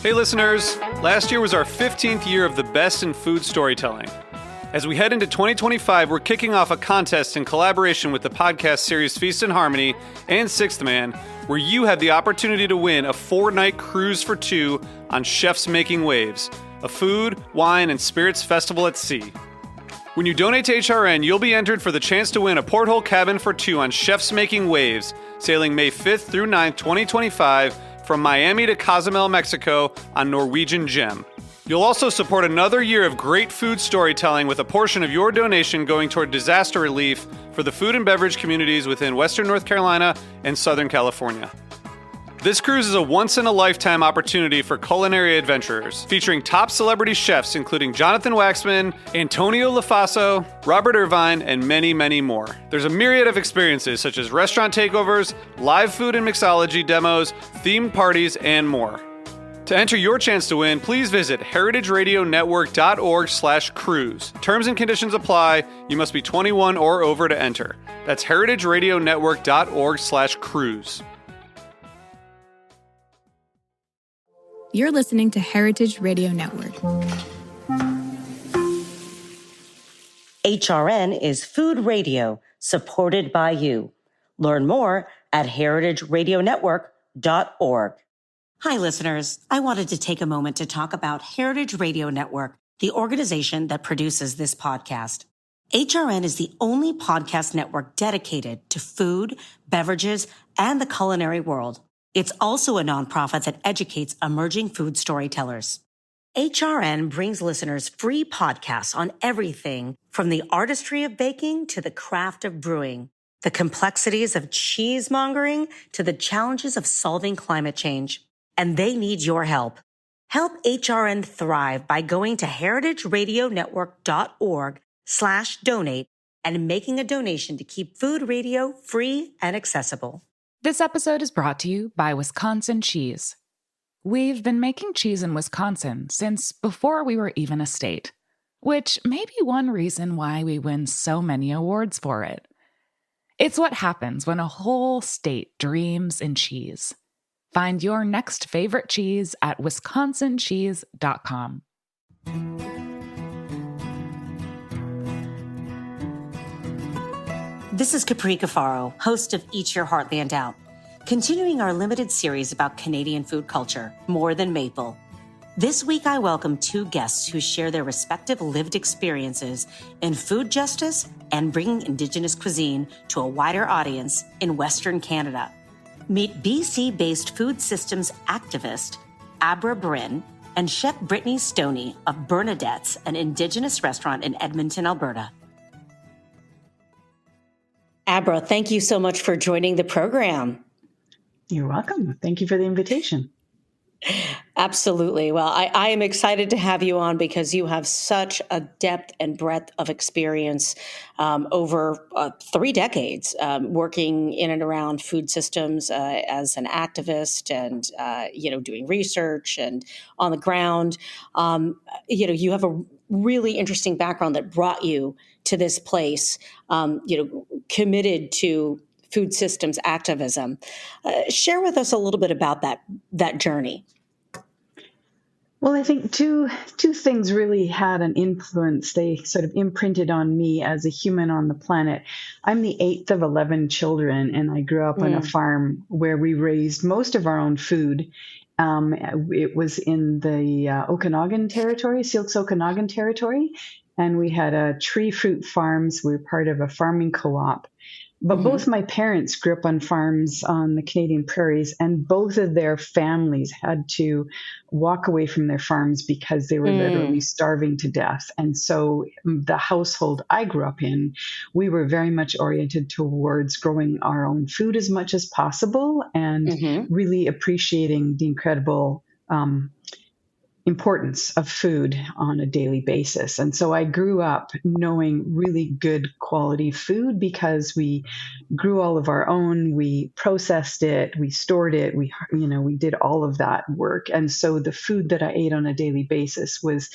Hey listeners, last year was our 15th year of the best in food storytelling. As we head into 2025, we're kicking off a contest in collaboration with the podcast series Feast and Harmony and Sixth Man, where you have the opportunity to win a 4-night cruise for 2 on Chefs Making Waves, a food, wine, and spirits festival at sea. When you donate to HRN, you'll be entered for the chance to win a porthole cabin for 2 on Chefs Making Waves, sailing May 5th through 9th, 2025, from Miami to Cozumel, Mexico on Norwegian Gem. You'll also support another year of great food storytelling with a portion of your donation going toward disaster relief for the food and beverage communities within Western North Carolina and Southern California. This cruise is a once-in-a-lifetime opportunity for culinary adventurers, featuring top celebrity chefs including Jonathan Waxman, Antonio Lafaso, Robert Irvine, and many, many more. There's a myriad of experiences such as restaurant takeovers, live food and mixology demos, themed parties, and more. To enter your chance to win, please visit heritageradionetwork.org/cruise. Terms and conditions apply. You must be 21 or over to enter. That's heritageradionetwork.org/cruise. You're listening to Heritage Radio Network. HRN is food radio supported by you. Learn more at heritageradionetwork.org. Hi, listeners. I wanted to take a moment to talk about Heritage Radio Network, the organization that produces this podcast. HRN is the only podcast network dedicated to food, beverages, and the culinary world. It's also a nonprofit that educates emerging food storytellers. HRN brings listeners free podcasts on everything from the artistry of baking to the craft of brewing, the complexities of cheesemongering to the challenges of solving climate change. And they need your help. Help HRN thrive by going to heritageradionetwork.org/donate and making a donation to keep food radio free and accessible. This episode is brought to you by Wisconsin Cheese. We've been making cheese in Wisconsin since before we were even a state, which may be one reason why we win so many awards for it. It's what happens when a whole state dreams in cheese. Find your next favorite cheese at wisconsincheese.com. This is Capri Cafaro, host of Eat Your Heartland Out, continuing our limited series about Canadian food culture, More Than Maple. This week, I welcome 2 guests who share their respective lived experiences in food justice and bringing Indigenous cuisine to a wider audience in Western Canada. Meet BC-based food systems activist Abra Bryn and Chef Brittany Stoney of Bernadette's, an Indigenous restaurant in Edmonton, Alberta. Abra, thank you so much for joining the program. You're welcome. Thank you for the invitation. Absolutely. Well, I am excited to have you on because you have such a depth and breadth of experience over 3 decades working in and around food systems as an activist and, doing research and on the ground. You have a really interesting background that brought you to this place, committed to food systems activism. Share with us a little bit about that journey. Well, I think two things really had an influence. They sort of imprinted on me as a human on the planet. I'm the 8th of 11 children, and I grew up on a farm where we raised most of our own food. It was in the Okanagan territory, Silks Okanagan territory, and we had tree fruit farms. We were part of a farming co-op. But both my parents grew up on farms on the Canadian prairies, and both of their families had to walk away from their farms because they were literally starving to death. And so the household I grew up in, we were very much oriented towards growing our own food as much as possible and really appreciating the incredible importance of food on a daily basis. And so I grew up knowing really good quality food because we grew all of our own, we processed it, we stored it, we did all of that work. And so the food that I ate on a daily basis was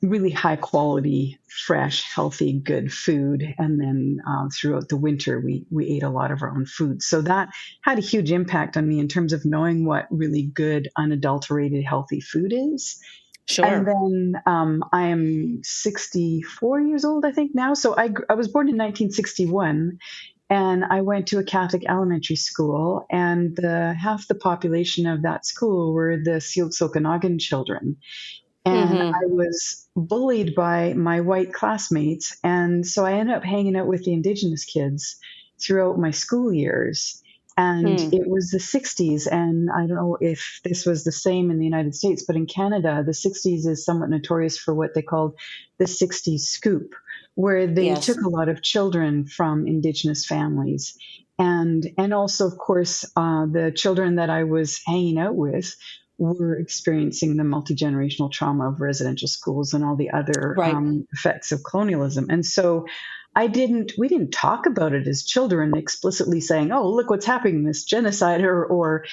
really high quality, fresh, healthy, good food. And then throughout the winter, we ate a lot of our own food. So that had a huge impact on me in terms of knowing what really good, unadulterated, healthy food is. And Sure. then I am 64 years old, I think now. So I was born in 1961, and I went to a Catholic elementary school, and half the population of that school were the Syilx Okanagan children. And I Mm-hmm. was bullied by my white classmates. And so I ended up hanging out with the Indigenous kids throughout my school years. And Mm. it was the 60s. And I don't know if this was the same in the United States, but in Canada, the 60s is somewhat notorious for what they called the 60s scoop, where they Yes. took a lot of children from Indigenous families. And also, of course, the children that I was hanging out with were experiencing the multi-generational trauma of residential schools and all the other Right. effects of colonialism. And so we didn't talk about it as children explicitly saying, oh, look what's happening, this genocide or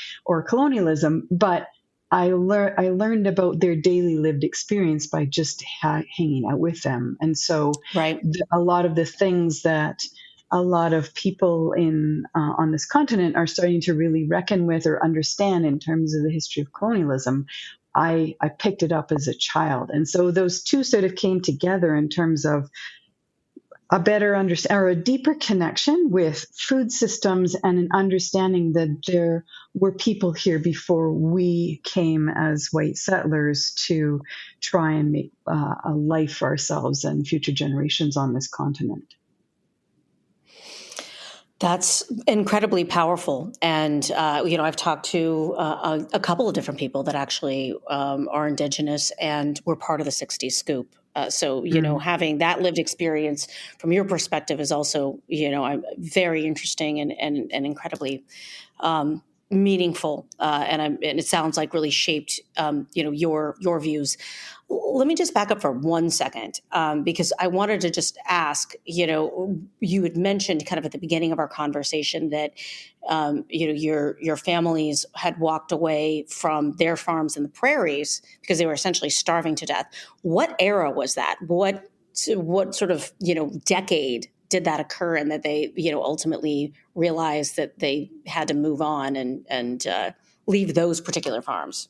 colonialism. But I learned about their daily lived experience by just hanging out with them. And so Right. a lot of the things that a lot of people in on this continent are starting to really reckon with or understand in terms of the history of colonialism. I picked it up as a child, and so those two sort of came together in terms of a better understand or a deeper connection with food systems and an understanding that there were people here before we came as white settlers to try and make a life for ourselves and future generations on this continent. That's incredibly powerful. And, I've talked to a couple of different people that actually are Indigenous and were part of the 60s scoop. So, Mm. having that lived experience from your perspective is also, very interesting and incredibly meaningful. And it sounds like really shaped, your views. Let me just back up for 1 second, because I wanted to just ask. You had mentioned kind of at the beginning of our conversation that your families had walked away from their farms in the prairies because they were essentially starving to death. What era was that? What sort of decade did that occur, and that they ultimately realized that they had to move on and leave those particular farms?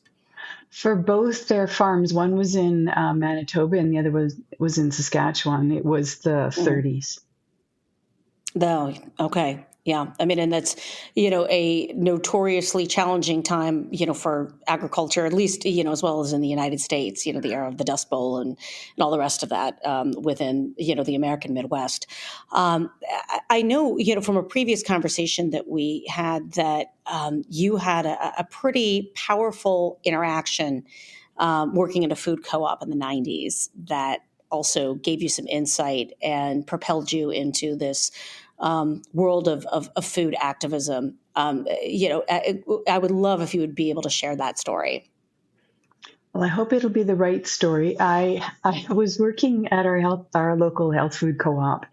For both their farms, one was in Manitoba and the other was in Saskatchewan. It was the Mhm. 30s. No, okay. Yeah. I mean, and that's, a notoriously challenging time, for agriculture, at least, as well as in the United States, the era of the Dust Bowl and all the rest of that within, the American Midwest. I know, from a previous conversation that we had that you had a pretty powerful interaction working in a food co-op in the 90s that also gave you some insight and propelled you into this world of food activism. I would love if you would be able to share that story. Well, I hope it'll be the right story. I was working at our local health food co-op,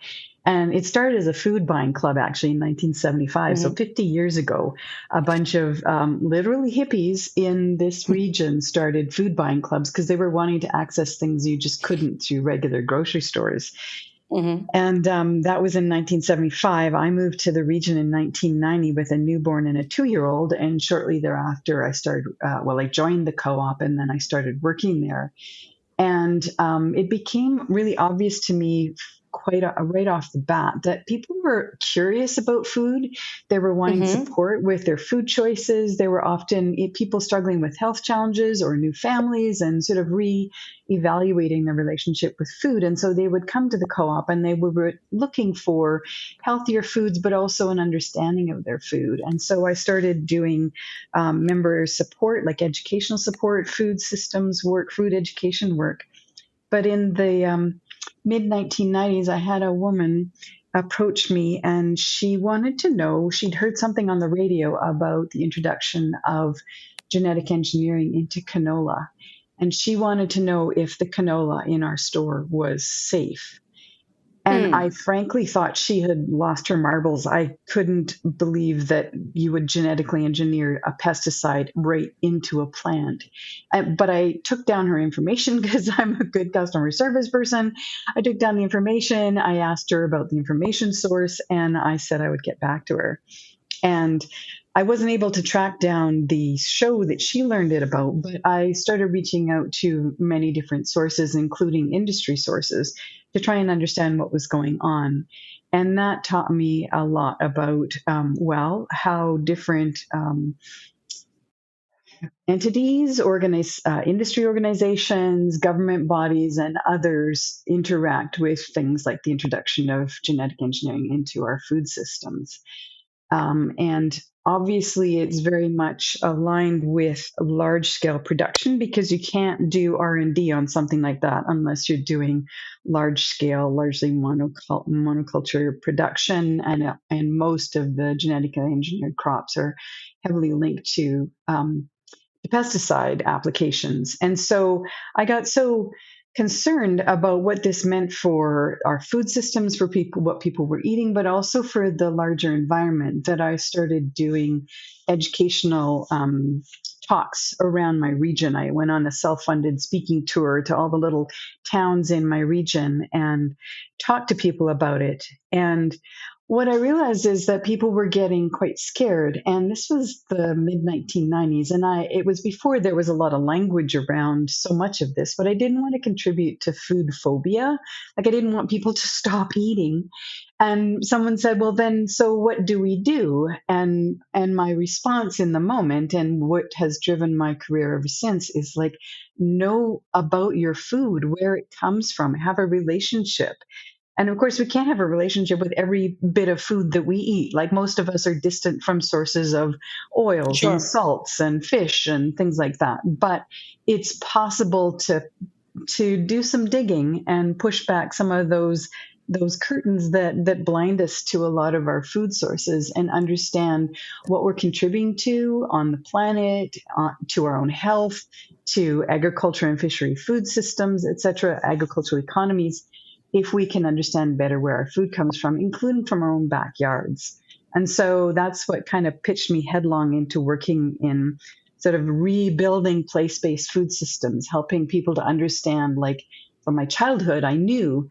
and it started as a food buying club actually in 1975. So Hmm. 50 years ago, a bunch of literally hippies in this region started food buying clubs because they were wanting to access things you just couldn't through regular grocery stores. Hmm. And that was in 1975. I moved to the region in 1990 with a newborn and a 2-year-old. And shortly thereafter, I joined the co op and then I started working there. And it became really obvious to me right off the bat that people were curious about food. They were wanting Hmm. support with their food choices. They were often people struggling with health challenges or new families and sort of re-evaluating their relationship with food. And so they would come to the co-op and they were looking for healthier foods, but also an understanding of their food. And so I started doing member support, like educational support, food systems work, food education work. But in the mid 1990s, I had a woman approach me and she wanted to know, she'd heard something on the radio about the introduction of genetic engineering into canola. And she wanted to know if the canola in our store was safe. And I frankly thought she had lost her marbles. I couldn't believe that you would genetically engineer a pesticide right into a plant. But I took down her information because I'm a good customer service person. I took down the information. I asked her about the information source, and I said I would get back to her. And I wasn't able to track down the show that she learned it about, but I started reaching out to many different sources, including industry sources, to try and understand what was going on. And that taught me a lot about, how different entities, industry organizations, government bodies, and others interact with things like the introduction of genetic engineering into our food systems. And obviously, it's very much aligned with large scale production because you can't do R&D on something like that unless you're doing large scale, largely monoculture production. And most of the genetically engineered crops are heavily linked to pesticide applications. And so I got so concerned about what this meant for our food systems, for people, what people were eating, but also for the larger environment, that I started doing educational talks around my region. I went on a self-funded speaking tour to all the little towns in my region and talked to people about it. And what I realized is that people were getting quite scared, and this was the mid 1990s, and it was before there was a lot of language around so much of this, but I didn't want to contribute to food phobia. Like, I didn't want people to stop eating. And someone said, "Well, then, so what do we do?" And my response in the moment, and what has driven my career ever since, is like, know about your food, where it comes from, have a relationship. And of course, we can't have a relationship with every bit of food that we eat. Like, most of us are distant from sources of oils and Sure. salts and fish and things like that. But it's possible to do some digging and push back some of those curtains that blind us to a lot of our food sources, and understand what we're contributing to on the planet, to our own health, to agriculture and fishery food systems, etc., agricultural economies, if we can understand better where our food comes from, including from our own backyards. And so that's what kind of pitched me headlong into working in sort of rebuilding place-based food systems, helping people to understand, like, from my childhood, I knew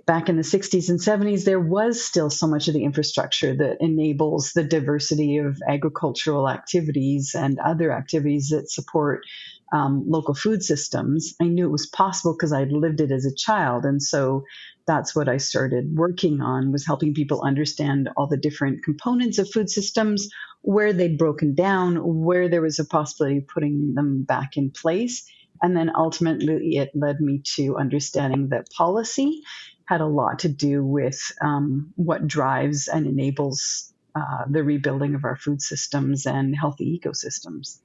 back in the 60s and 70s, there was still so much of the infrastructure that enables the diversity of agricultural activities and other activities that support local food systems. I knew it was possible because I'd lived it as a child. And so that's what I started working on, was helping people understand all the different components of food systems, where they'd broken down, where there was a possibility of putting them back in place. And then ultimately, it led me to understanding that policy had a lot to do with what drives and enables the rebuilding of our food systems and healthy ecosystems.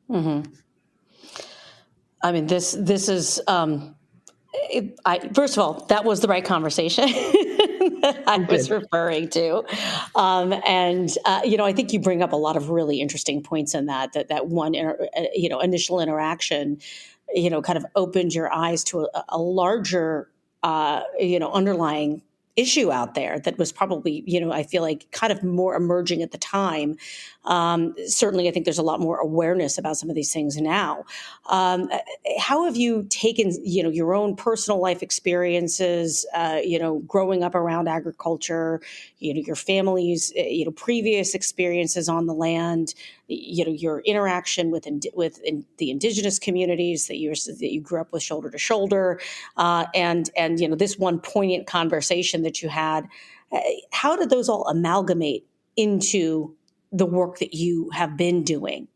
Mm-hmm. I mean, this is, first of all, that was the right conversation that I was referring to. I think you bring up a lot of really interesting points in that one, initial interaction, kind of opened your eyes to a larger, underlying issue out there that was probably, I feel like kind of more emerging at the time. Certainly, I think there's a lot more awareness about some of these things now. How have you taken, your own personal life experiences, growing up around agriculture, your family's, previous experiences on the land, your interaction with the indigenous communities that you grew up with shoulder to shoulder, and this one poignant conversation that you had. How did those all amalgamate into the work that you have been doing?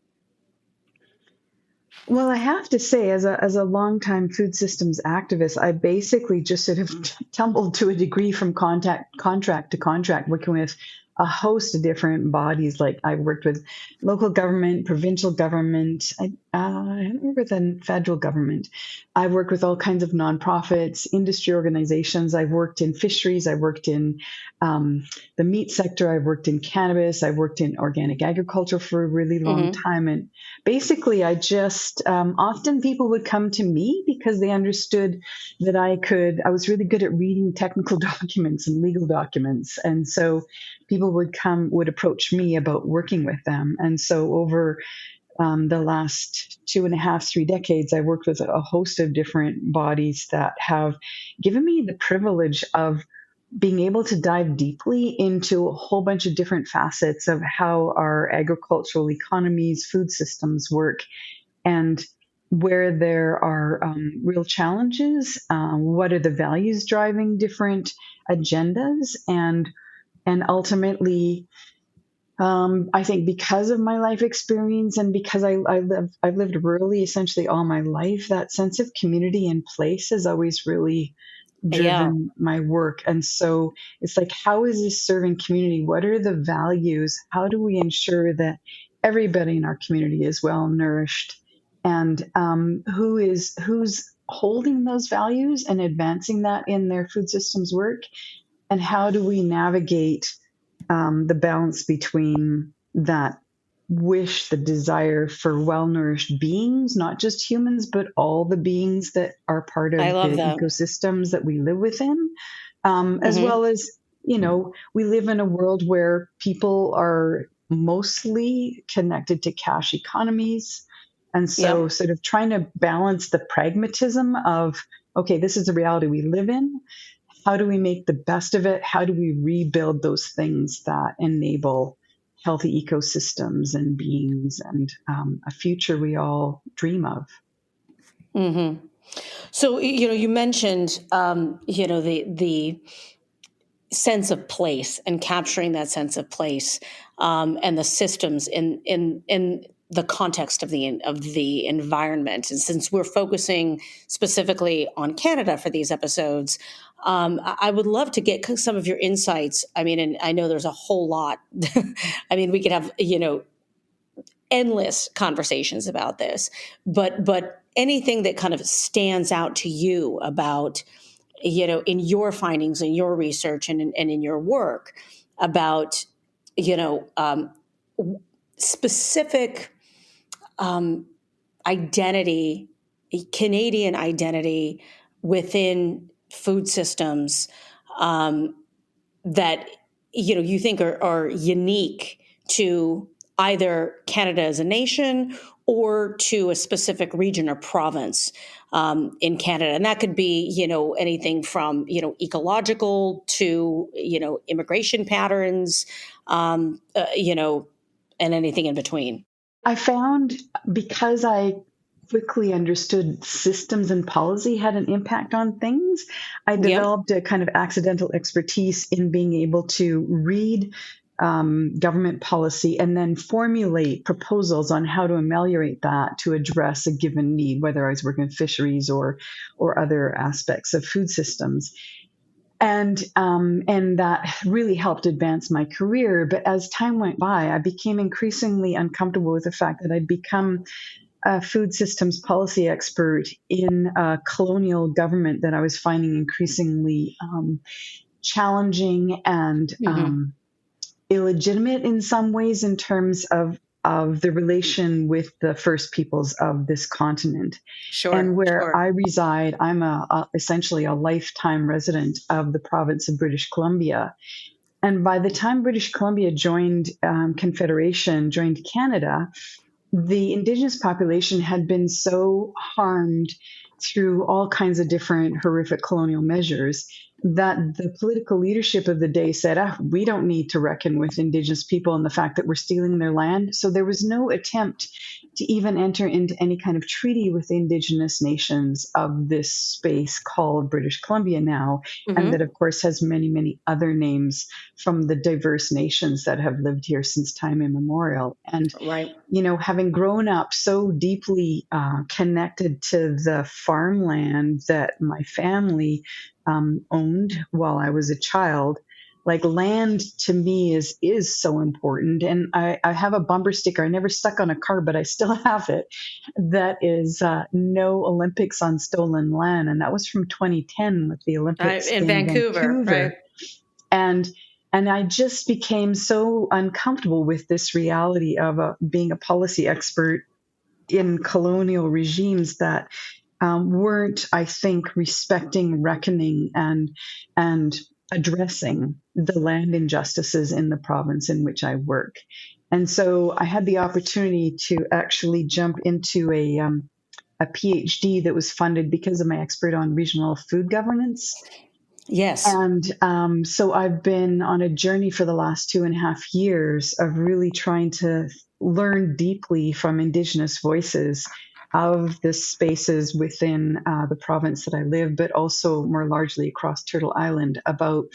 Well, I have to say, as a longtime food systems activist, I basically just sort of tumbled to a degree from contract to contract, working with a host of different bodies. Like I worked with local government, provincial government. I don't remember the federal government. I've worked with all kinds of nonprofits, industry organizations. I've worked in fisheries. I've worked in the meat sector. I've worked in cannabis. I've worked in organic agriculture for a really long Mm-hmm. time. And basically, I just often people would come to me because they understood that I was really good at reading technical documents and legal documents. And so people would approach me about working with them. And so over the last 2.5, 3 decades, I worked with a host of different bodies that have given me the privilege of being able to dive deeply into a whole bunch of different facets of how our agricultural economies, food systems work, and where there are real challenges. What are the values driving different agendas, and ultimately, I think because of my life experience and because I've lived rurally essentially all my life, that sense of community and place has always really Yeah. driven my work. And so it's like, how is this serving community? What are the values? How do we ensure that everybody in our community is well nourished? And who's holding those values and advancing that in their food systems work? And how do we navigate the balance between that wish, the desire for well nourished beings, not just humans, but all the beings that are part I of love the that. ecosystems that we live within, as Mm-hmm. well as, we live in a world where people are mostly connected to cash economies. And so, Yep. sort of trying to balance the pragmatism of, okay, this is the reality we live in. How do we make the best of it? How do we rebuild those things that enable healthy ecosystems and beings and a future we all dream of? Mm-hmm. So, you mentioned, the sense of place and capturing that sense of place, and the systems in the context of the environment. And since we're focusing specifically on Canada for these episodes, I would love to get some of your insights. I mean, and I know there's a whole lot. I mean, we could have endless conversations about this, but anything that kind of stands out to you about, in your findings and your research and in your work about, you know, um, specific um, identity, Canadian identity within food systems, um, that you think are unique to either Canada as a nation or to a specific region or province in Canada, and that could be anything from ecological to immigration patterns, and anything in between. I found, because I quickly understood systems and policy had an impact on things, I Yep. developed a kind of accidental expertise in being able to read government policy and then formulate proposals on how to ameliorate that to address a given need, whether I was working in fisheries or other aspects of food systems. And that really helped advance my career. But as time went by, I became increasingly uncomfortable with the fact that I'd become a food systems policy expert in a colonial government that I was finding increasingly challenging and Hmm. illegitimate in some ways in terms of the relation with the first peoples of this continent. And Sure. where Sure. I reside, I'm essentially a lifetime resident of the province of British Columbia. And by the time British Columbia joined joined Canada, the Indigenous population had been so harmed through all kinds of different horrific colonial measures that the political leadership of the day said, we don't need to reckon with Indigenous people and the fact that we're stealing their land. So there was no attempt to even enter into any kind of treaty with Indigenous nations of this space called British Columbia now. And that, Hmm. of course, has many, many other names from the diverse nations that have lived here since time immemorial. And Right. having grown up so deeply connected to the farmland that my family owned while I was a child, like land to me is so important. And I have a bumper sticker I never stuck on a car, but I still have it. That is no Olympics on stolen land, and that was from 2010 with the Olympics In in Vancouver, right? And I just became so uncomfortable with this reality of being a policy expert in colonial regimes that weren't, I think, respecting, reckoning, and addressing the land injustices in the province in which I work. And so I had the opportunity to actually jump into a PhD that was funded because of my expert on regional food governance. Yes. And so I've been on a journey for the last 2.5 years of really trying to learn deeply from Indigenous voices of the spaces within the province that I live, but also more largely across Turtle Island, about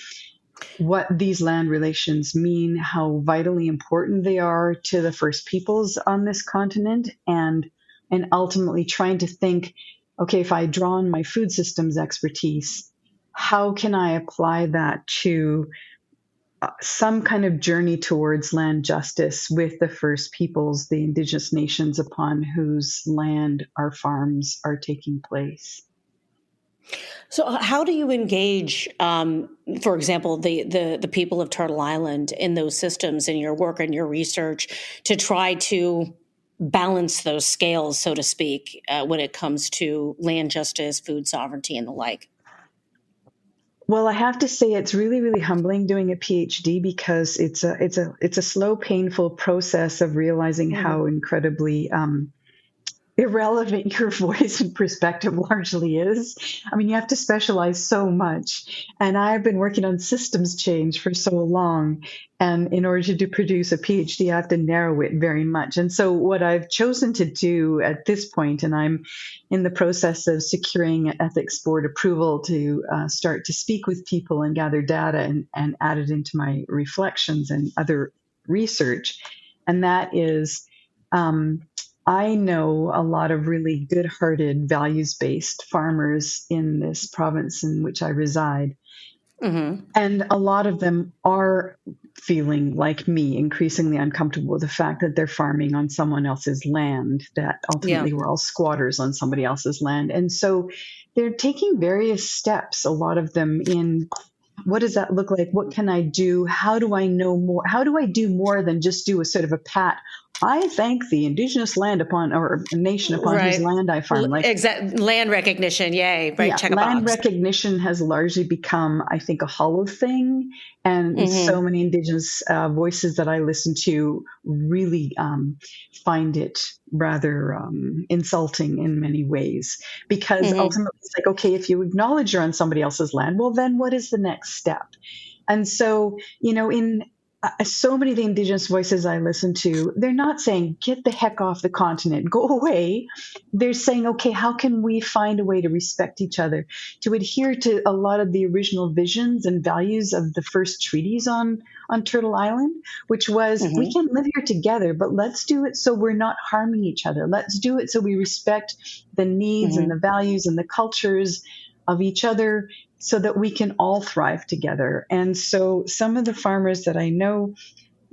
what these land relations mean, how vitally important they are to the First Peoples on this continent, and ultimately trying to think, okay, if I draw on my food systems expertise, how can I apply that to some kind of journey towards land justice with the First Peoples, the Indigenous nations upon whose land our farms are taking place? So, how do you engage, for example, the people of Turtle Island in those systems in your work and your research to try to balance those scales, so to speak, when it comes to land justice, food sovereignty, and the like? Well, I have to say it's really, really humbling doing a PhD, because it's a slow, painful process of realizing how incredibly irrelevant your voice and perspective largely is. I mean, you have to specialize so much. And I've been working on systems change for so long. And in order to produce a PhD, I have to narrow it very much. And so what I've chosen to do at this point, and I'm in the process of securing an ethics board approval to start to speak with people and gather data and add it into my reflections and other research. And that is, I know a lot of really good-hearted, values-based farmers in this province in which I reside. And a lot of them are feeling like me, increasingly uncomfortable with the fact that they're farming on someone else's land, that Yeah. ultimately we're all squatters on somebody else's land. And so they're taking various steps, a lot of them, in what does that look like? What can I do? How do I know more? How do I do more than just do a sort of a pat? I thank the Indigenous land upon, or nation upon whose Right. land I farm. Like, Exact land recognition. Yay. Right. yeah, Check a land box. recognition has largely become, I think, a hollow thing. And so many Indigenous voices that I listen to really find it rather insulting in many ways, because ultimately it's like, okay, if you acknowledge you're on somebody else's land, well, then what is the next step? And so, in so many of the Indigenous voices I listen to, they're not saying, get the heck off the continent, go away. They're saying, okay, how can we find a way to respect each other, to adhere to a lot of the original visions and values of the first treaties on Turtle Island, which was, we can live here together, but let's do it so we're not harming each other. Let's do it so we respect the needs and the values and the cultures of each other, so that we can all thrive together. And so some of the farmers that I know,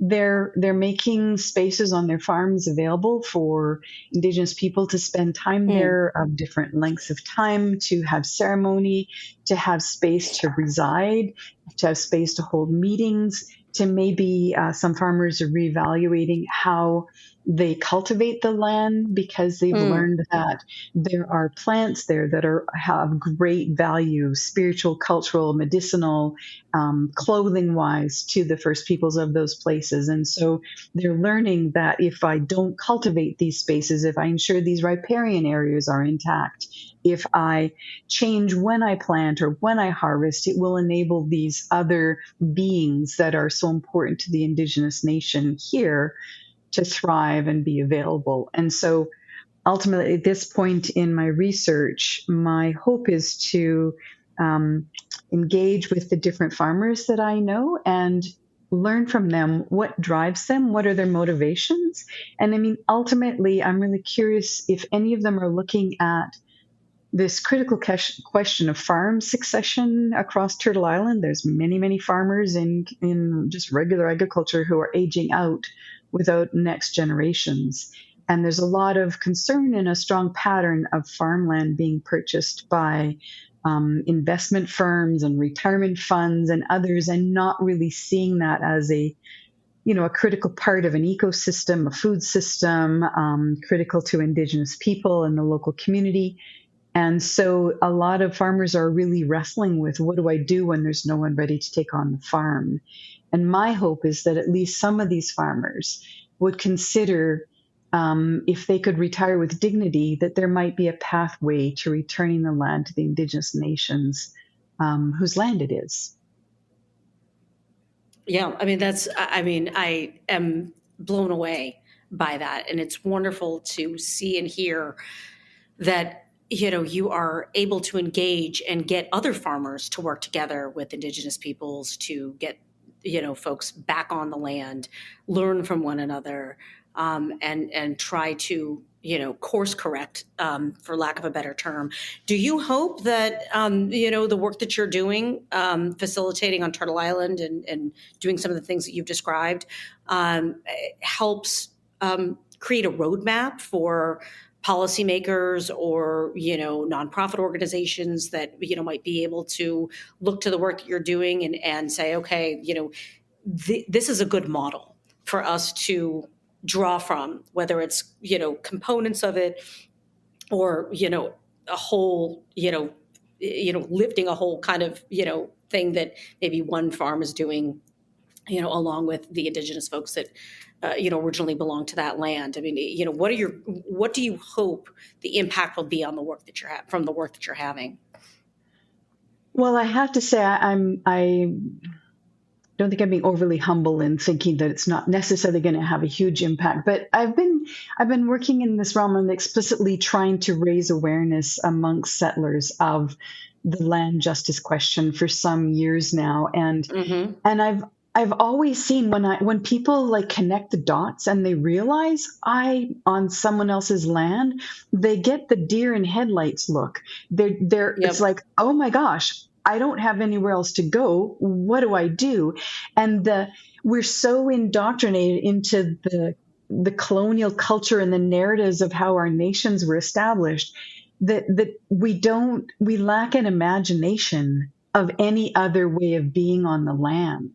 they're making spaces on their farms available for Indigenous people to spend time there of different lengths of time, to have ceremony, to have space to reside, to have space to hold meetings, to maybe some farmers are reevaluating how they cultivate the land, because they've learned that there are plants there that have great value, spiritual, cultural, medicinal, clothing wise, to the First Peoples of those places. And so they're learning that if I don't cultivate these spaces, if I ensure these riparian areas are intact, if I change when I plant or when I harvest, it will enable these other beings that are so important to the Indigenous nation here to thrive and be available. And so ultimately, at this point in my research, my hope is to engage with the different farmers that I know and learn from them what drives them, what are their motivations. And I mean, ultimately, I'm really curious if any of them are looking at this critical question of farm succession across Turtle Island. There's many, many farmers in just regular agriculture who are aging out without next generations. And there's a lot of concern and a strong pattern of farmland being purchased by investment firms and retirement funds and others, and not really seeing that as a critical part of an ecosystem, a food system, critical to Indigenous people and the local community. And so a lot of farmers are really wrestling with, what do I do when there's no one ready to take on the farm? And my hope is that at least some of these farmers would consider, if they could retire with dignity, that there might be a pathway to returning the land to the Indigenous nations whose land it is. Yeah, I am blown away by that. And it's wonderful to see and hear that, you are able to engage and get other farmers to work together with Indigenous peoples to get, folks back on the land, learn from one another, and try to, course correct, for lack of a better term. Do you hope that, the work that you're doing, facilitating on Turtle Island and doing some of the things that you've described, helps create a roadmap for policymakers or, nonprofit organizations that, might be able to look to the work that you're doing and say, okay, this is a good model for us to draw from, whether it's, components of it or, a whole, lifting a whole kind of, thing that maybe one farm is doing, along with the Indigenous folks that, originally belonged to that land. I mean, what do you hope the impact will be on the work that from the work that you're having? Well, I have to say, I don't think I'm being overly humble in thinking that it's not necessarily going to have a huge impact. But I've been working in this realm and explicitly trying to raise awareness amongst settlers of the land justice question for some years now, and I've always seen when people like connect the dots and they realize on someone else's land, they get the deer in headlights look. They're It's like, oh my gosh, I don't have anywhere else to go. What do I do? And we're so indoctrinated into the colonial culture and the narratives of how our nations were established that we lack an imagination of any other way of being on the land.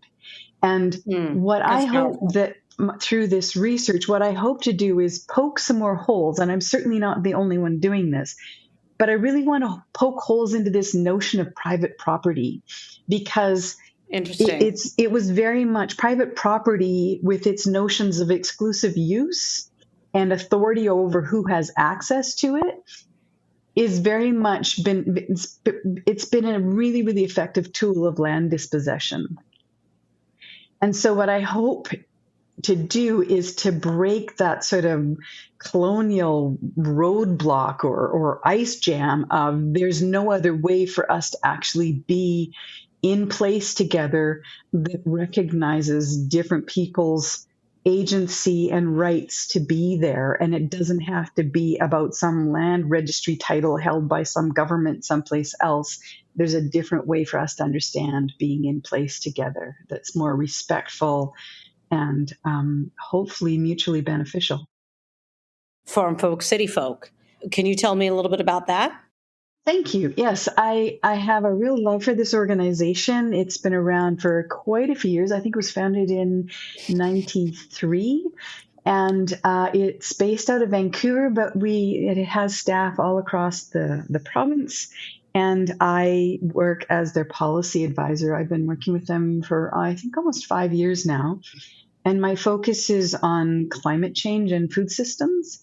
And what I hope that through this research, what I hope to do is poke some more holes. And I'm certainly not the only one doing this, but I really want to poke holes into this notion of private property, because it was very much private property with its notions of exclusive use and authority over who has access to it is very much it's been a really, really effective tool of land dispossession. And so what I hope to do is to break that sort of colonial roadblock or ice jam of there's no other way for us to actually be in place together that recognizes different people's agency and rights to be there. And it doesn't have to be about some land registry title held by some government someplace else. There's a different way for us to understand being in place together that's more respectful and hopefully mutually beneficial. Farm folk, city folk. Can you tell me a little bit about that? Thank you. Yes, I have a real love for this organization. It's been around for quite a few years. I think it was founded in 93. And it's based out of Vancouver, but it has staff all across the province. And I work as their policy advisor. I've been working with them for, I think, almost 5 years now. And my focus is on climate change and food systems.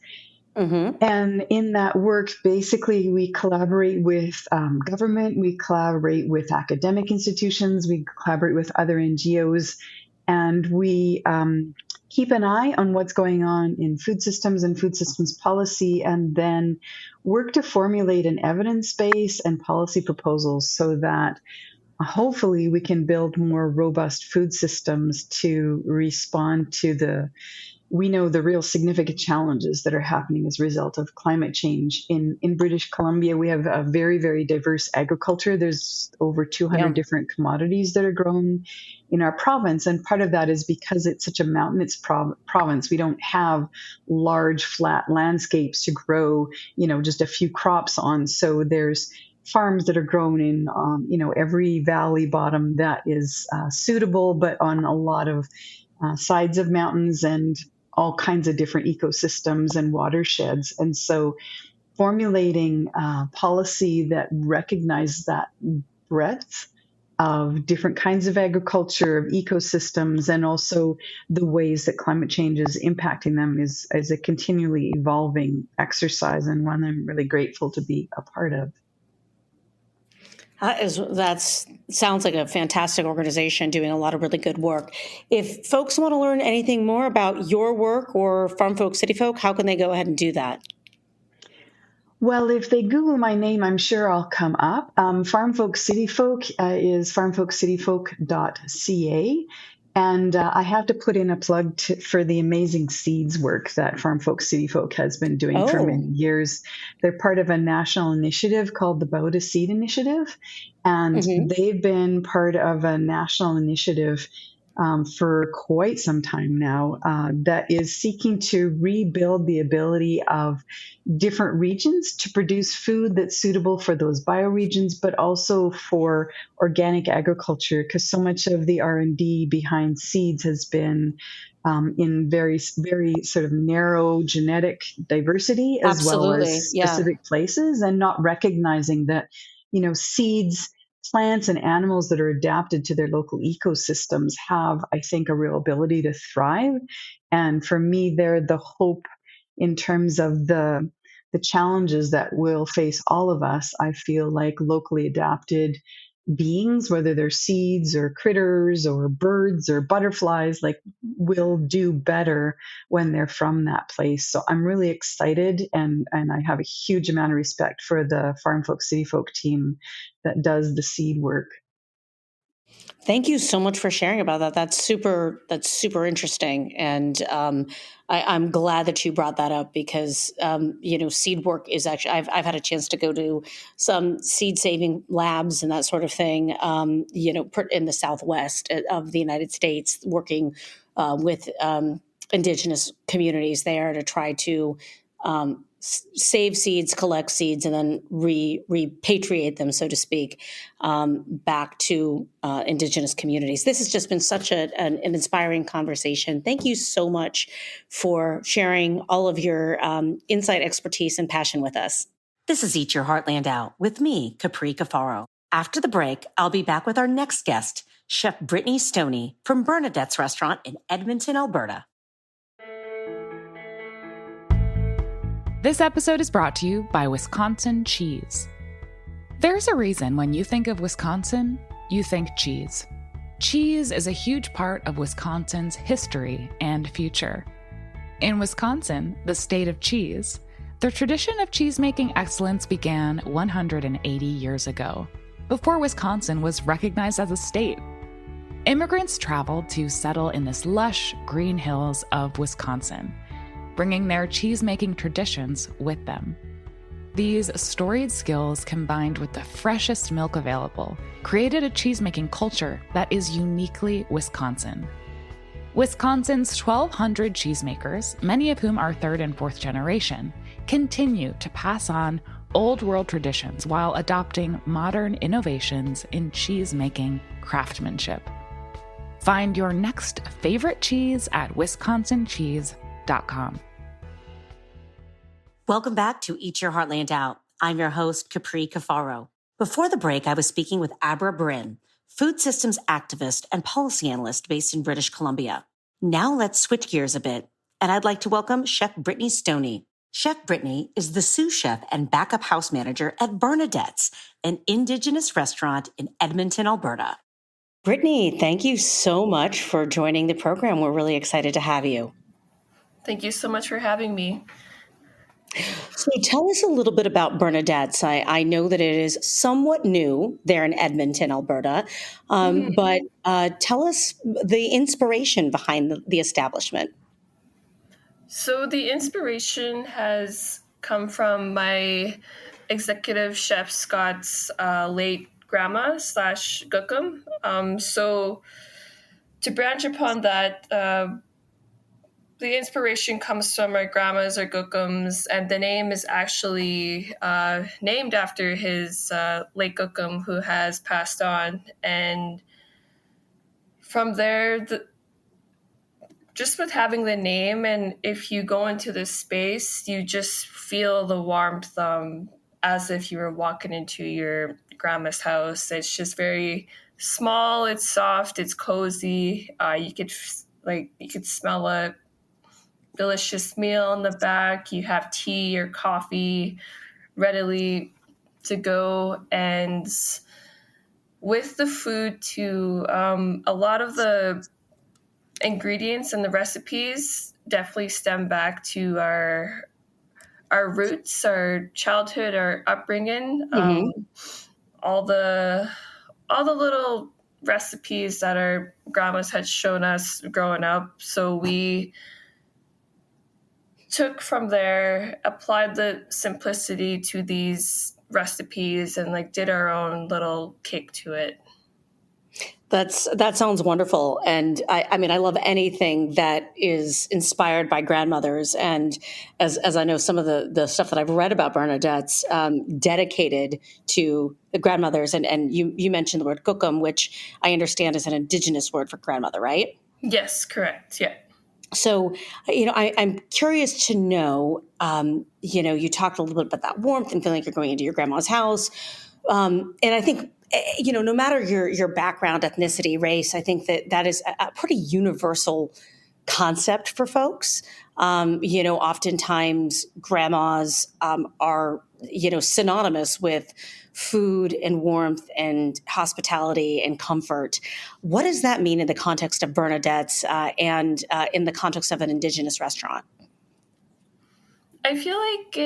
And in that work, basically, we collaborate with government, we collaborate with academic institutions, we collaborate with other NGOs, and we keep an eye on what's going on in food systems and food systems policy, and then work to formulate an evidence base and policy proposals so that hopefully we can build more robust food systems to respond to the we know the real significant challenges that are happening as a result of climate change. In British Columbia, we have a very, very diverse agriculture. There's over 200 different commodities that are grown in our province. And part of that is because it's such a mountainous province. We don't have large, flat landscapes to grow, just a few crops on. So there's farms that are grown in, every valley bottom that is suitable, but on a lot of sides of mountains and all kinds of different ecosystems and watersheds. And so formulating policy that recognizes that breadth of different kinds of agriculture, of ecosystems, and also the ways that climate change is impacting them is a continually evolving exercise, and one I'm really grateful to be a part of. That sounds like a fantastic organization doing a lot of really good work. If folks want to learn anything more about your work or Farm Folk City Folk, how can they go ahead and do that? Well, if they Google my name, I'm sure I'll come up. Farm Folk City Folk is farmfolkcityfolk.ca. And I have to put in a plug for the amazing seeds work that Farm Folk City Folk has been doing for many years. They're part of a national initiative called the Bow to Seed Initiative. And they've been part of a national initiative for quite some time now that is seeking to rebuild the ability of different regions to produce food that's suitable for those bioregions, but also for organic agriculture, because so much of the R&D behind seeds has been in very, very sort of narrow genetic diversity, as well as specific places, and not recognizing that, seeds, plants and animals that are adapted to their local ecosystems have, I think, a real ability to thrive. And for me, they're the hope in terms of the challenges that will face all of us. I feel like locally adapted beings, whether they're seeds or critters or birds or butterflies, will do better when they're from that place. So I'm really excited, and I have a huge amount of respect for the Farm Folk City Folk team that does the seed work. Thank you so much for sharing about that. That's super interesting. And I'm glad that you brought that up because, seed work is actually, I've had a chance to go to some seed saving labs and that sort of thing, in the Southwest of the United States, working with Indigenous communities there to try to save seeds, collect seeds, and then repatriate them, so to speak, back to Indigenous communities. This has just been such an inspiring conversation. Thank you so much for sharing all of your insight, expertise, and passion with us. This is Eat Your Heartland Out with me, Capri Cafaro. After the break, I'll be back with our next guest, Chef Brittany Stoney from Bernadette's Restaurant in Edmonton, Alberta. This episode is brought to you by Wisconsin Cheese. There's a reason when you think of Wisconsin, you think cheese. Cheese is a huge part of Wisconsin's history and future. In Wisconsin, the state of cheese, the tradition of cheese-making excellence began 180 years ago, before Wisconsin was recognized as a state. Immigrants traveled to settle in this lush green hills of Wisconsin, bringing their cheese-making traditions with them. These storied skills, combined with the freshest milk available, created a cheese-making culture that is uniquely Wisconsin. Wisconsin's 1,200 cheesemakers, many of whom are third and fourth generation, continue to pass on old-world traditions while adopting modern innovations in cheese-making craftsmanship. Find your next favorite cheese at wisconsincheese.com. Welcome back to Eat Your Heartland Out. I'm your host, Capri Cafaro. Before the break, I was speaking with Abra Brin, food systems activist and policy analyst based in British Columbia. Now let's switch gears a bit, and I'd like to welcome Chef Brittany Stoney. Chef Brittany is the sous chef and backup house manager at Bernadette's, an Indigenous restaurant in Edmonton, Alberta. Brittany, thank you so much for joining the program. We're really excited to have you. Thank you so much for having me. So tell us a little bit about Bernadette's. I know that it is somewhat new there in Edmonton, Alberta, but tell us the inspiration behind the establishment. So the inspiration has come from my executive chef Scott's late grandma slash gookum. So to branch upon that, the inspiration comes from my grandma's or gookums, and the name is actually named after his late gookum who has passed on. And from there, just with having the name, and if you go into this space, you just feel the warmth as if you were walking into your grandma's house. It's just very small, it's soft, it's cozy. You could smell a delicious meal in the back. You have tea or coffee readily to go. And with the food too, a lot of the ingredients and the recipes definitely stem back to our roots, our childhood, our upbringing. All the all the little recipes that our grandmas had shown us growing up. So we took from there, applied the simplicity to these recipes, and like did our own little cake to it. That sounds wonderful. And I mean, I love anything that is inspired by grandmothers. And as I know, some of the stuff that I've read about Bernadette's dedicated to the grandmothers. And you mentioned the word kukum, which I understand is an Indigenous word for grandmother, right? Yes, correct. Yeah. So, I'm curious to know, you talked a little bit about that warmth and feeling like you're going into your grandma's house. And I think, no matter your background, ethnicity, race, I think that is a pretty universal concept for folks. Oftentimes grandmas are, synonymous with food and warmth and hospitality and comfort. What does that mean in the context of Bernadette's and in the context of an Indigenous restaurant? I feel like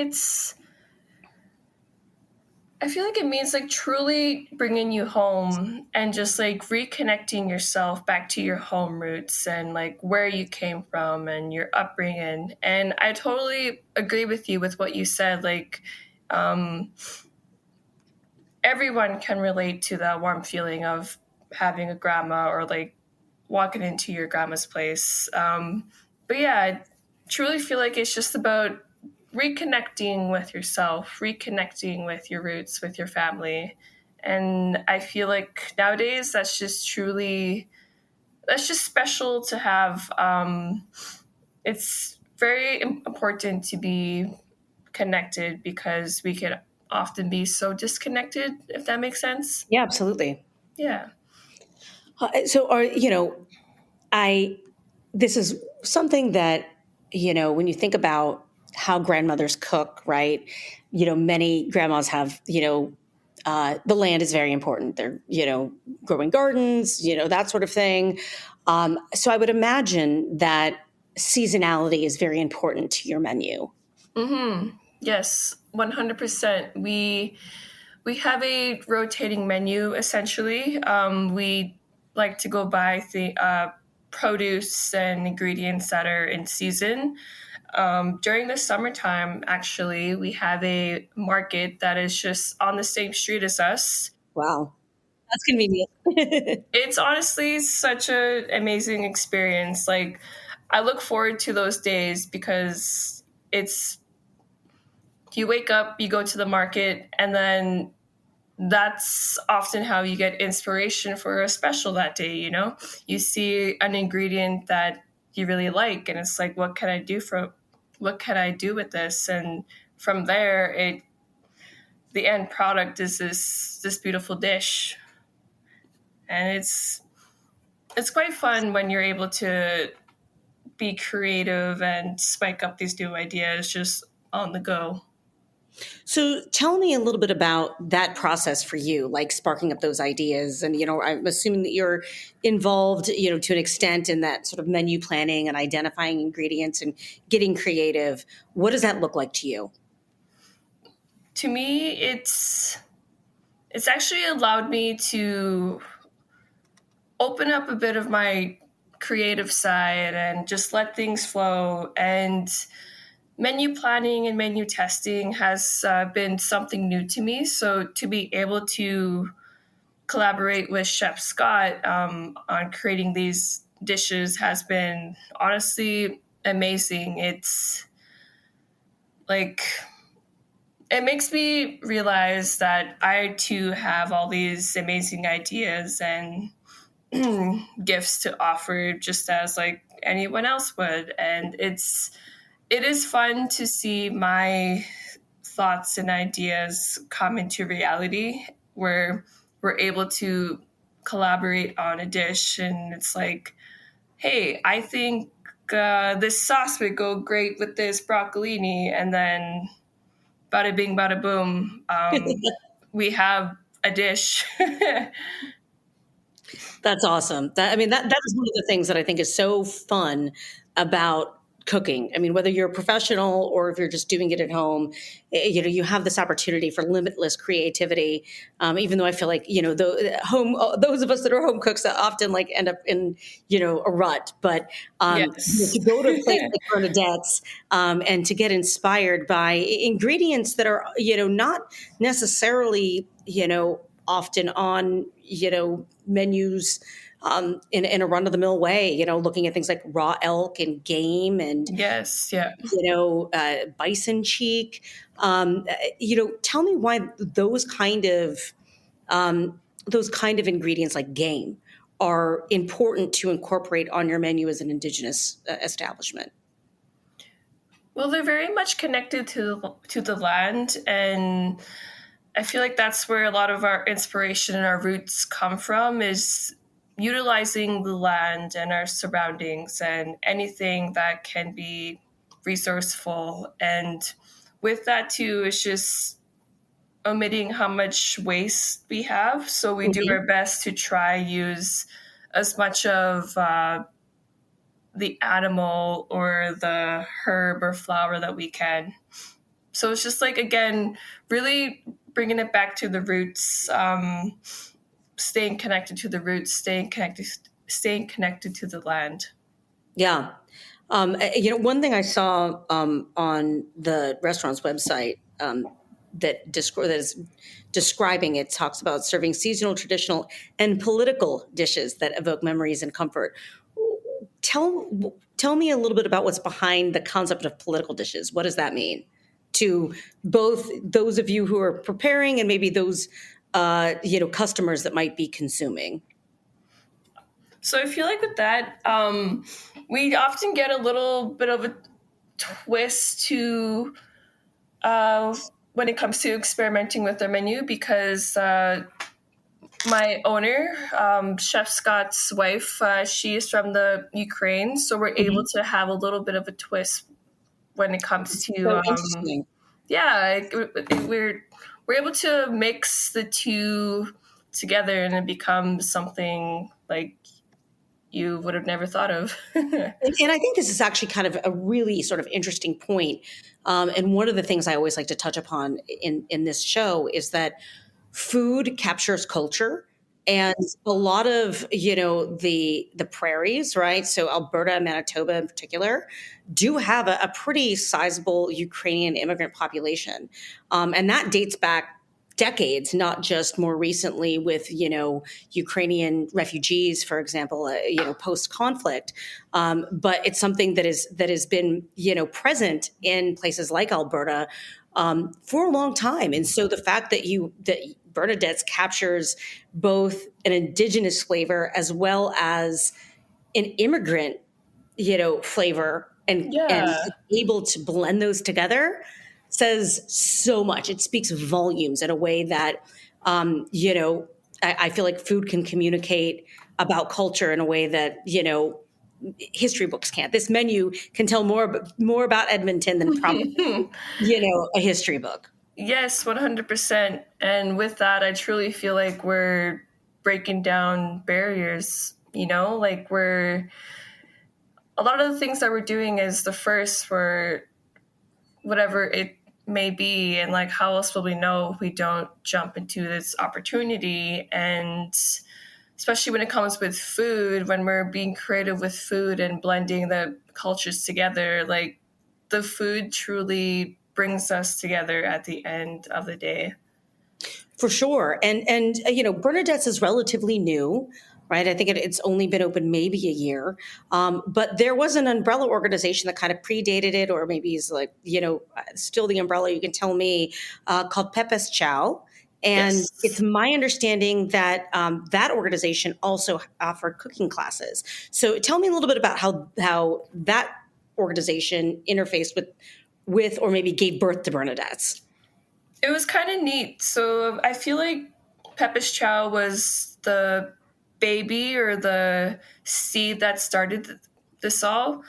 it means like truly bringing you home and just like reconnecting yourself back to your home roots and like where you came from and your upbringing. And I totally agree with you with what you said. Like, everyone can relate to that warm feeling of having a grandma or like walking into your grandma's place. But yeah, I truly feel like it's just about reconnecting with yourself, reconnecting with your roots, with your family. And I feel like nowadays that's just special to have. It's very important to be connected because we can often be so disconnected, if that makes sense. Yeah, absolutely. Yeah. So, this is something that, when you think about how grandmothers cook, right? Many grandmas have, the land is very important. They're, growing gardens, that sort of thing. So I would imagine that seasonality is very important to your menu. Mm-hmm. Yes, 100%. We have a rotating menu essentially. We like to go by the produce and ingredients that are in season. During the summertime, actually, we have a market that is just on the same street as us. Wow. That's convenient. It's honestly such an amazing experience. Like, I look forward to those days because it's you wake up, you go to the market, and then that's often how you get inspiration for a special that day. You see an ingredient that you really like, and it's like, what can I do with this? And from there, the end product is this beautiful dish, and it's quite fun when you're able to be creative and spike up these new ideas just on the go. So tell me a little bit about that process for you, like sparking up those ideas. And, I'm assuming that you're involved, to an extent in that sort of menu planning and identifying ingredients and getting creative. What does that look like to you? To me, it's actually allowed me to open up a bit of my creative side and just let things flow. And menu planning and menu testing has been something new to me. So to be able to collaborate with Chef Scott on creating these dishes has been honestly amazing. It's like, it makes me realize that I too have all these amazing ideas and gifts to offer just as like anyone else would. And it is fun to see my thoughts and ideas come into reality where we're able to collaborate on a dish and it's like, hey, I think this sauce would go great with this broccolini, and then bada bing bada boom, we have a dish. That's awesome. That is one of the things that I think is so fun about cooking. I mean, whether you're a professional or if you're just doing it at home, you have this opportunity for limitless creativity. Even though I feel like, those of us that are home cooks often like end up in, a rut. But Yes. to go to a place like Bernadette's and to get inspired by ingredients that are, not necessarily, often on, menus in a run-of-the-mill way, looking at things like raw elk and game and, Yes. Yeah. bison cheek. Tell me why those kind of ingredients like game are important to incorporate on your menu as an Indigenous establishment. Well, they're very much connected to the land, and I feel like that's where a lot of our inspiration and our roots come from, is utilizing the land and our surroundings and anything that can be resourceful. And with that too, it's just omitting how much waste we have. So we do Mhm. our best to try use as much of the animal or the herb or flower that we can. So it's just like, again, really bringing it back to the roots, staying connected to the roots, staying connected to the land. Yeah. One thing I saw on the restaurant's website that is describing it talks about serving seasonal, traditional, and political dishes that evoke memories and comfort. Tell me a little bit about what's behind the concept of political dishes. What does that mean to both those of you who are preparing and maybe those customers that might be consuming? So I feel like with that, we often get a little bit of a twist to when it comes to experimenting with our menu, because my owner, Chef Scott's wife, she is from the Ukraine, so we're able Mhm. to have a little bit of a twist when it comes to So interesting. yeah, we're able to mix the two together and it becomes something like you would have never thought of. And I think this is actually kind of a really sort of interesting point. And one of the things I always like to touch upon in this show is that food captures culture. And a lot of, the prairies, right? So Alberta and Manitoba in particular do have a pretty sizable Ukrainian immigrant population. And that dates back decades, not just more recently with, Ukrainian refugees, for example, post conflict. But it's something that has been, present in places like Alberta for a long time. And so the fact that Bernadette's captures both an Indigenous flavor as well as an immigrant, flavor and Yeah. able to blend those together says so much. It speaks volumes in a way that, I feel like food can communicate about culture in a way that, history books can't. This menu can tell more about Edmonton than probably, a history book. Yes, 100%. And with that, I truly feel like we're breaking down barriers, like a lot of the things that we're doing is the first for whatever it may be. And like, how else will we know if we don't jump into this opportunity? And especially when it comes with food, when we're being creative with food and blending the cultures together, like the food truly brings us together at the end of the day. For sure. And Bernadette's is relatively new, right? I think it's only been open maybe a year. But there was an umbrella organization that kind of predated it, or maybe is like, still the umbrella, you can tell me, called Pepes Chow. And it's Yes. my understanding that that organization also offered cooking classes. So tell me a little bit about how that organization interfaced with or maybe gave birth to Bernadette's. It was kind of neat. So I feel like Pepis Chow was the baby or the seed that started this all.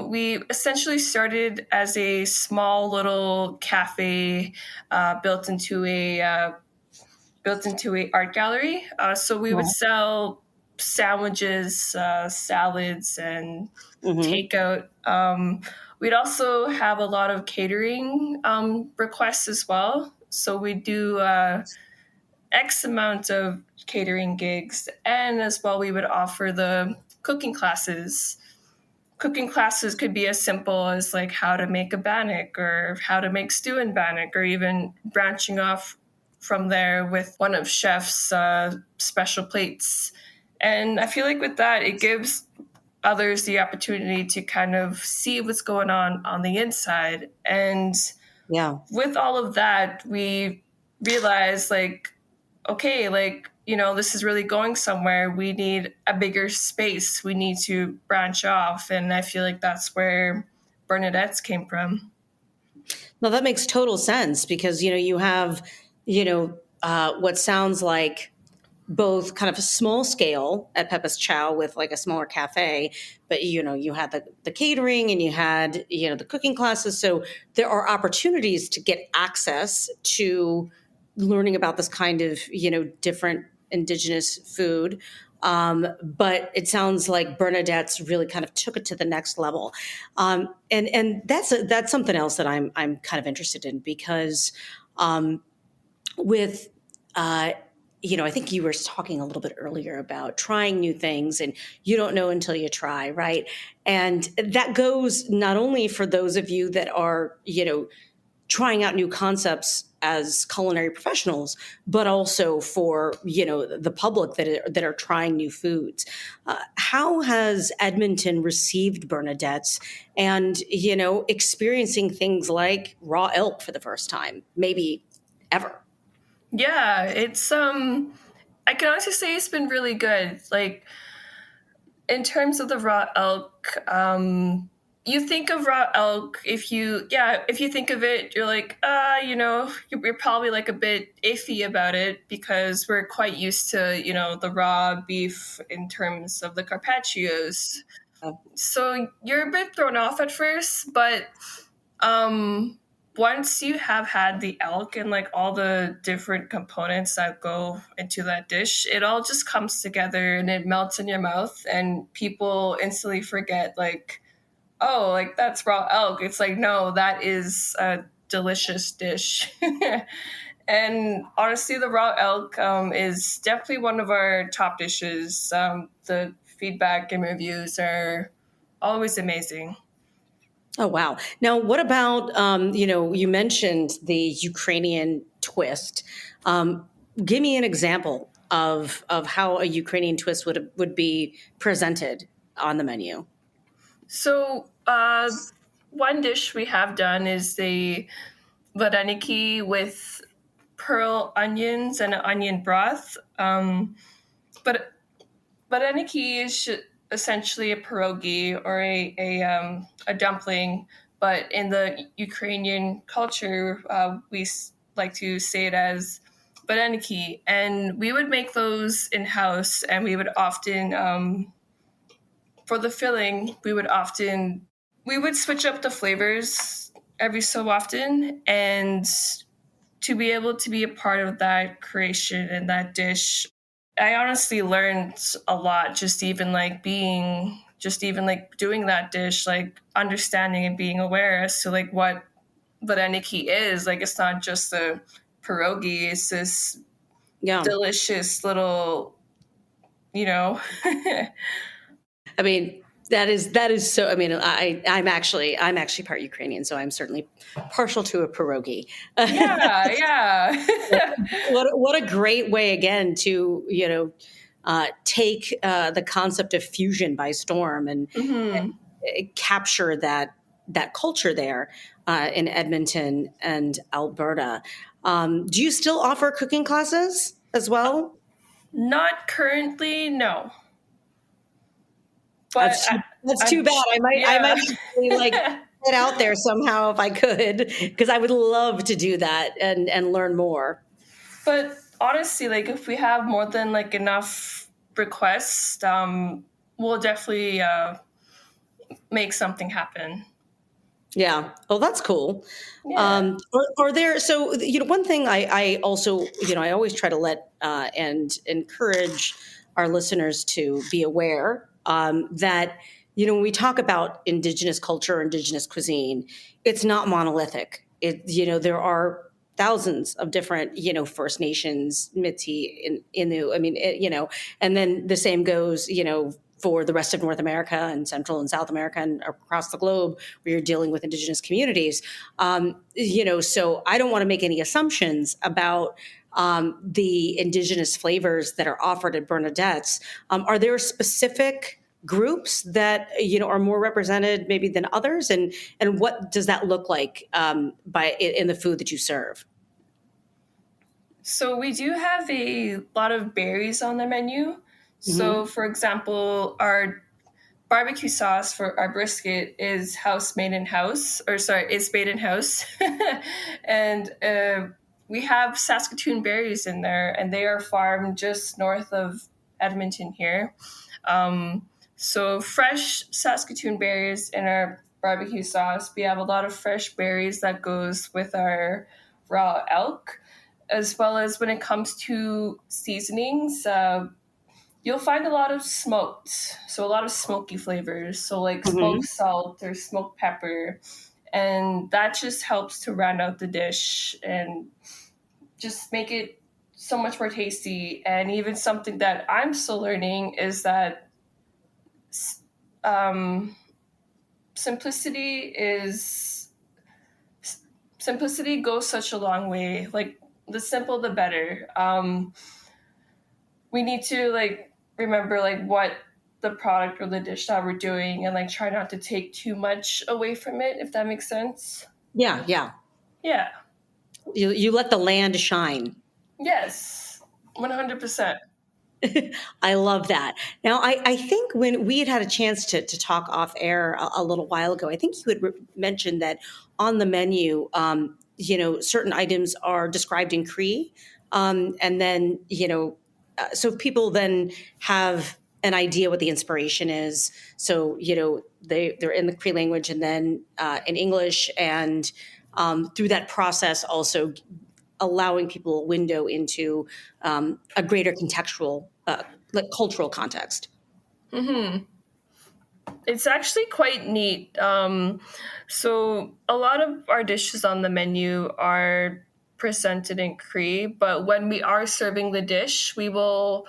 We essentially started as a small little cafe built into a art gallery. So we would sell sandwiches, salads, and Mm-hmm. takeout. We'd also have a lot of catering requests as well. So we do X amount of catering gigs, and as well we would offer the cooking classes. Cooking classes could be as simple as like how to make a bannock or how to make stew in bannock, or even branching off from there with one of chef's special plates. And I feel like with that, it gives others the opportunity to kind of see what's going on the inside. And Yeah. with all of that, we realized like, okay, like, this is really going somewhere. We need a bigger space. We need to branch off. And I feel like that's where Bernadette's came from. No, that makes total sense because you have what sounds like both kind of a small scale at Peppa's Chow with like a smaller cafe, but you had the catering and you had the cooking classes. So there are opportunities to get access to learning about this kind of different indigenous food. But it sounds like Bernadette's really kind of took it to the next level, and that's something else that I'm kind of interested in because with I think you were talking a little bit earlier about trying new things and you don't know until you try, right? And that goes not only for those of you that are trying out new concepts as culinary professionals, but also for the public that are trying new foods. How has Edmonton received Bernadette's, and experiencing things like raw elk for the first time, maybe ever? Yeah, it's I can honestly say it's been really good. Like in terms of the raw elk, you think of raw elk, if you think of it, you're like, you're probably like a bit iffy about it because we're quite used to, the raw beef in terms of the carpaccios. So you're a bit thrown off at first, but um once you have had the elk and like all the different components that go into that dish, it all just comes together and it melts in your mouth, and people instantly forget like, oh, like that's raw elk. It's like, no, that is a delicious dish. And honestly, the raw elk is definitely one of our top dishes. The feedback and reviews are always amazing. Oh, wow. Now, what about, you mentioned the Ukrainian twist. Give me an example of how a Ukrainian twist would be presented on the menu. So, one dish we have done is the vareniki with pearl onions and onion broth. But vareniki is essentially a pierogi or a dumpling, but in the Ukrainian culture, like to say it as vareniki, and we would make those in house, and we would often for the filling, we would switch up the flavors every so often, and to be able to be a part of that creation and that dish, I honestly learned a lot just even like doing that dish, like understanding and being aware as to like what vareniki is. Like it's not just a pierogi, it's this Yeah. delicious little you know. I mean, that is so. I mean, I'm actually part Ukrainian, so I'm certainly partial to a pierogi. Yeah, yeah. What a great way again to take the concept of fusion by storm and Hmm. capture that culture there in Edmonton and Alberta. Do you still offer cooking classes as well? Not currently, no. But That's too I'm bad. I yeah. might actually, like, get out there somehow if I could, because I would love to do that and learn more. But honestly, like if we have more than like enough requests, we'll definitely make something happen. Yeah. Oh, that's cool. Yeah. Are there, so, one thing I also, I always try to let and encourage our listeners to be aware that, when we talk about Indigenous culture, Indigenous cuisine, it's not monolithic. There are thousands of different, First Nations, Métis, Innu. I mean, and then the same goes, for the rest of North America and Central and South America and across the globe where you're dealing with Indigenous communities. So I don't want to make any assumptions about the Indigenous flavors that are offered at Bernadette's. Are there specific groups that are more represented maybe than others, and what does that look like in the food that you serve? So we do have a lot of berries on the menu. Hmm. So for example, our barbecue sauce for our brisket is house made in house, or sorry, it's made in house. And we have Saskatoon berries in there, and they are farmed just north of Edmonton here. So fresh Saskatoon berries in our barbecue sauce. We have a lot of fresh berries that goes with our raw elk, as well as when it comes to seasonings. You'll find a lot of smoked, so a lot of smoky flavors. So like Hmm. smoked salt or smoked pepper, and that just helps to round out the dish and just make it so much more tasty. And even something that I'm still learning is that um, simplicity is simplicity goes such a long way. Like the simple, the better. We need to like remember like what the product or the dish that we're doing and like try not to take too much away from it, if that makes sense. Yeah, yeah. Yeah. You let the land shine. Yes. 100%. I love that. Now, I think when we had a chance to talk off air a little while ago, I think you had mentioned that on the menu, certain items are described in Cree. And then, so people then have an idea what the inspiration is. So, they're in the Cree language and then in English. And through that process, also allowing people a window into a greater contextual, like cultural context. Hmm. It's actually quite neat. So a lot of our dishes on the menu are presented in Cree, but when we are serving the dish, we will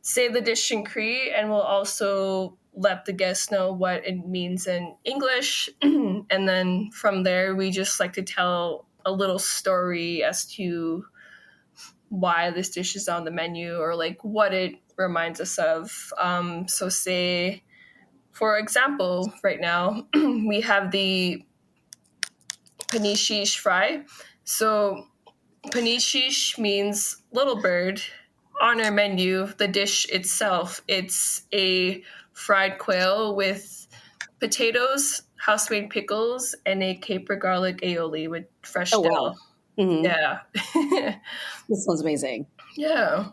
say the dish in Cree and we'll also let the guests know what it means in English. And then from there, we just like to tell a little story as to why this dish is on the menu or like what it reminds us of. So say, for example, right now we have the panishish fry. So panishish means little bird. On our menu, the dish itself, it's a fried quail with potatoes, house-made pickles, and a caper garlic aioli with fresh Oh dill. wow, hmm, Yeah. this sounds amazing. Yeah.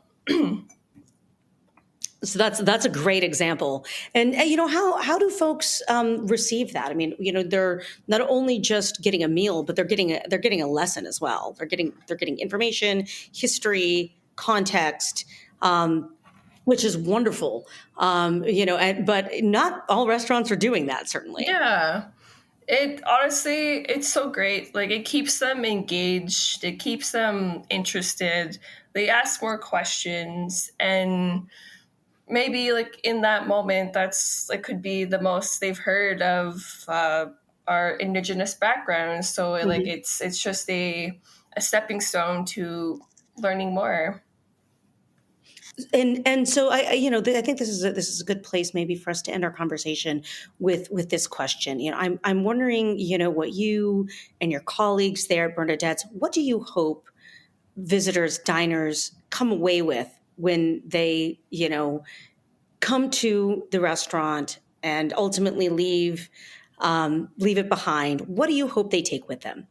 So that's a great example. And how do folks receive that? I mean, they're not only just getting a meal, but they're getting a lesson as well. They're getting information, history, context. Which is wonderful, but not all restaurants are doing that, certainly. Yeah. It honestly, it's so great. Like it keeps them engaged, it keeps them interested. They ask more questions and maybe like in that moment, that's like could be the most they've heard of our Indigenous background. So like it's just a stepping stone to learning more. And so I think this is a good place maybe for us to end our conversation with this question. I'm wondering, what you and your colleagues there at Bernadette's, what do you hope visitors, diners come away with when they, come to the restaurant and ultimately leave it behind? What do you hope they take with them?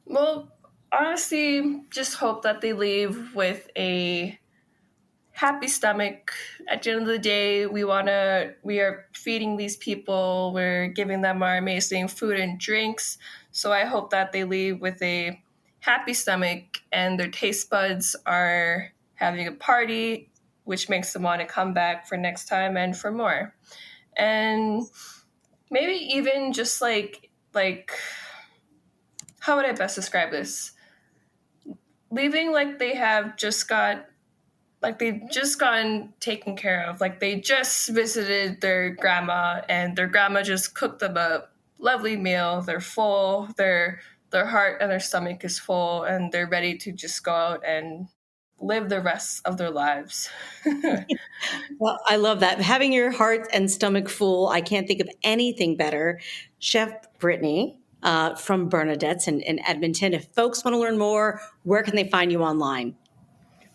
Well, honestly, just hope that they leave with a happy stomach. At the end of the day, we are feeding these people, we're giving them our amazing food and drinks. So I hope that they leave with a happy stomach and their taste buds are having a party, which makes them want to come back for next time and for more. And maybe even just like how would I best describe this? Leaving like they've just gotten taken care of. Like they just visited their grandma and their grandma just cooked them a lovely meal. They're full, their heart and their stomach is full, and they're ready to just go out and live the rest of their lives. Well, I love that. Having your heart and stomach full, I can't think of anything better. Chef Brittany from Bernadette's in Edmonton. If folks want to learn more, where can they find you online?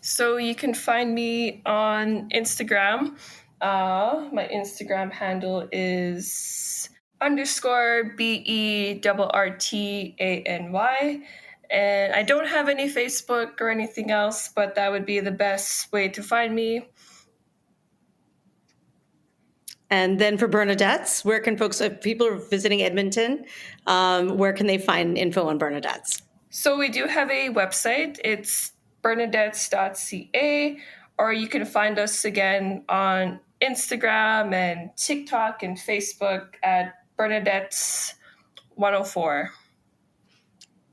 So you can find me on Instagram. My Instagram handle is _BERTANY. And I don't have any Facebook or anything else, but that would be the best way to find me. And then for Bernadette's, where can folks, if people are visiting Edmonton, where can they find info on Bernadette's? So we do have a website. It's bernadettes.ca, or you can find us again on Instagram and TikTok and Facebook at Bernadette's 104.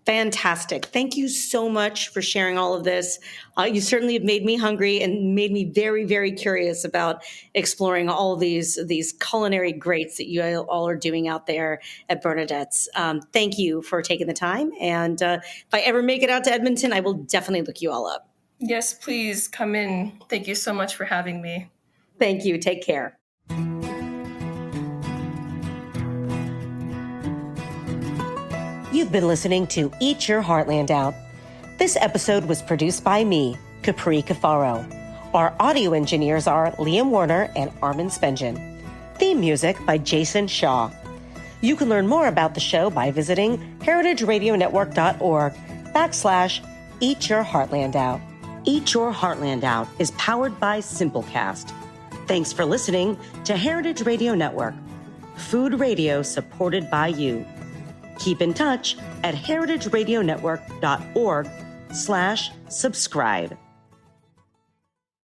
Fantastic. Thank you so much for sharing all of this. You certainly have made me hungry and made me very, very curious about exploring all of these culinary greats that you all are doing out there at Bernadette's. Thank you for taking the time. And if I ever make it out to Edmonton, I will definitely look you all up. Yes, please come in. Thank you so much for having me. Thank you. Take care. You've been listening to Eat Your Heartland Out. This episode was produced by me, Capri Cafaro. Our audio engineers are Liam Warner and Armin Spengen. Theme music by Jason Shaw. You can learn more about the show by visiting heritageradionetwork.org/Eat Your Heartland Out. Eat Your Heartland Out is powered by Simplecast. Thanks for listening to Heritage Radio Network, food radio supported by you. Keep in touch at heritageradionetwork.org/subscribe.